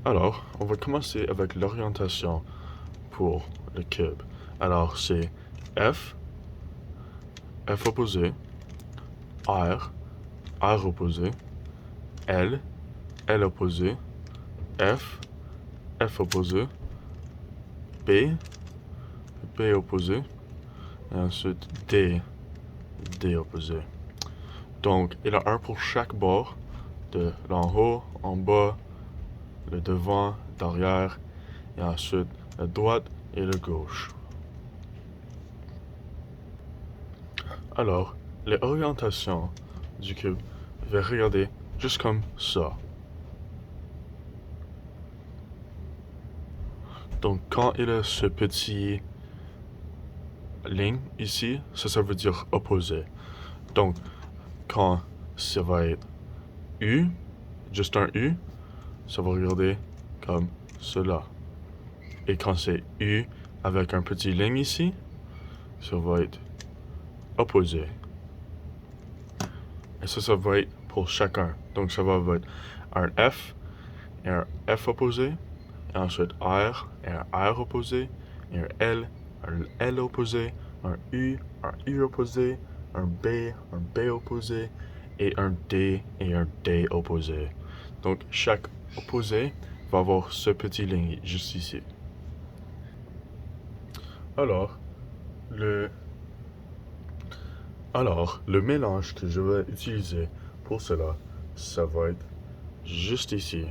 Alors, on va commencer avec l'orientation pour le cube. Alors, c'est F, F opposé, R, R opposé, L, L opposé, F, F opposé, B, B opposé, et ensuite D, D opposé. Donc, il y a un pour chaque bord, de l'en haut, en bas, le devant, derrière, et ensuite la droite et la gauche. Alors, les orientations du cube, je vais regarder juste comme ça. Donc, quand il y a ce petit ligne ici, ça veut dire opposé. Donc, quand ça va être U, juste un U, ça va regarder comme cela. Et quand c'est U avec un petit ligne ici, ça va être opposé. Et ça va être pour chacun. Donc, ça va être un F et un F opposé. Et ensuite R et un R opposé. Et un L opposé. Un U opposé. Un B opposé. Et un D opposé. Donc, chaque opposé va avoir ce petit ligne juste ici. Alors, le mélange que je vais utiliser pour cela, ça va être juste ici.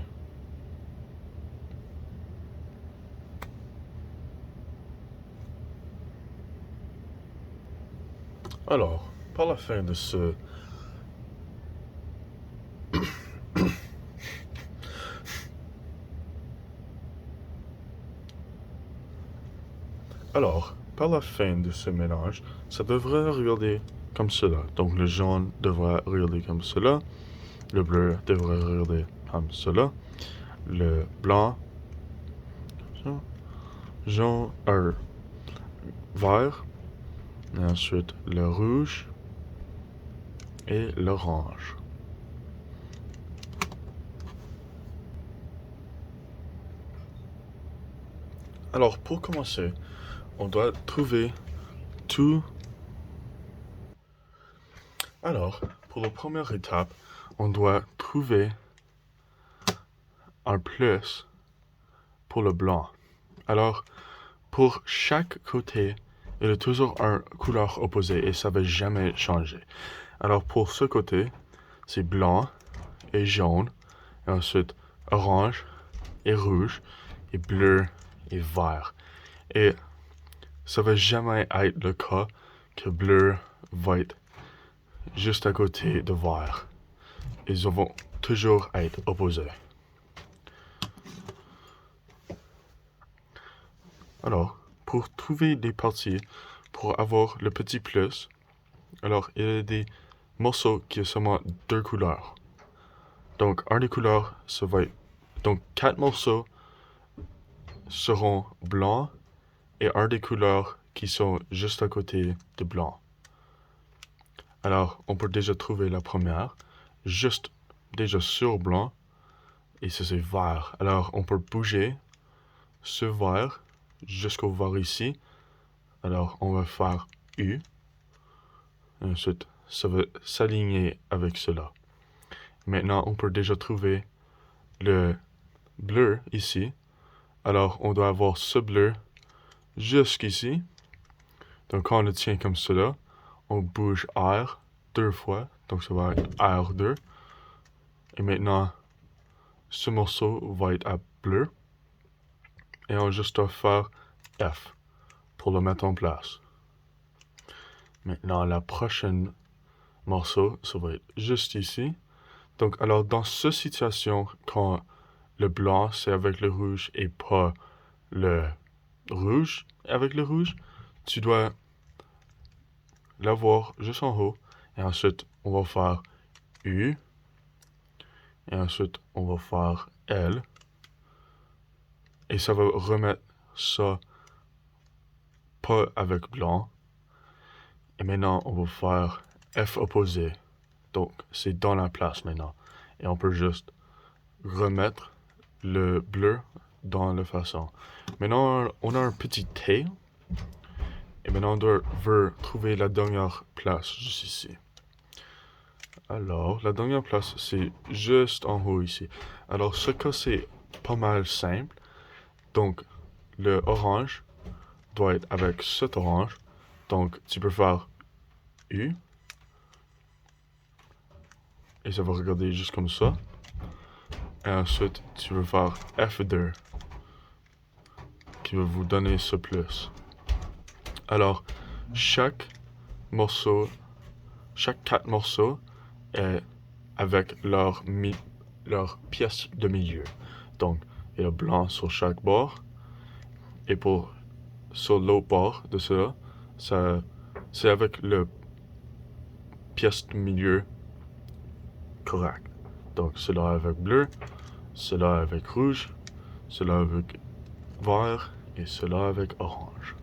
Alors, par la fin de ce mélange, ça devrait regarder comme cela. Donc le jaune devrait regarder comme cela, le bleu devrait regarder comme cela, le blanc, jaune, vert, et ensuite le rouge et l'orange. Alors pour commencer, on doit trouver tout. Alors, pour la première étape, on doit trouver un plus pour le blanc. Alors, pour chaque côté, il y a toujours une couleur opposée et ça ne va jamais changer. Alors, pour ce côté, c'est blanc et jaune, et ensuite orange et rouge, et bleu et vert. Et ça ne va jamais être le cas que bleu va être juste à côté de vert. Ils vont toujours être opposés. Alors, pour trouver des parties, pour avoir le petit plus, alors il y a des morceaux qui ont seulement deux couleurs. Donc, un des couleurs, ça va être... Donc, 4 morceaux seront blancs et un des couleurs qui sont juste à côté de blanc. Alors, on peut déjà trouver la première, juste déjà sur blanc, et ça c'est vert. Alors, on peut bouger ce vert jusqu'au vert ici. Alors, on va faire U. Et ensuite, ça va s'aligner avec cela. Maintenant, on peut déjà trouver le bleu ici. Alors, on doit avoir ce bleu jusqu'ici. Donc, quand on le tient comme cela, on bouge R 2 fois. Donc, ça va être R2. Et maintenant, ce morceau va être à bleu. Et on juste doit faire F pour le mettre en place. Maintenant, la prochaine morceau, ça va être juste ici. Donc, alors, dans cette situation, quand le blanc, c'est avec le rouge et pas le rouge avec le rouge, tu dois l'avoir juste en haut. Et ensuite, on va faire U. Et ensuite, on va faire L. Et ça va remettre ça pas avec blanc. Et maintenant, on va faire F opposé. Donc, c'est dans la place maintenant. Et on peut juste remettre le bleu dans le façon. Maintenant, on a un petit T. Et maintenant, on veut trouver la dernière place, juste ici. Alors, la dernière place, c'est juste en haut ici. Alors, ce cas, c'est pas mal simple. Donc, le orange doit être avec cet orange. Donc, tu peux faire U. Et ça va regarder juste comme ça. Et ensuite, tu veux faire F2. Qui va vous donner ce plus. Alors, chaque quatre morceaux est avec leur pièce de milieu. Donc, il y a blanc sur chaque bord. Et sur l'autre bord de cela, c'est avec le pièce de milieu correct. Donc, cela avec bleu, cela avec rouge, cela avec vert et cela avec orange.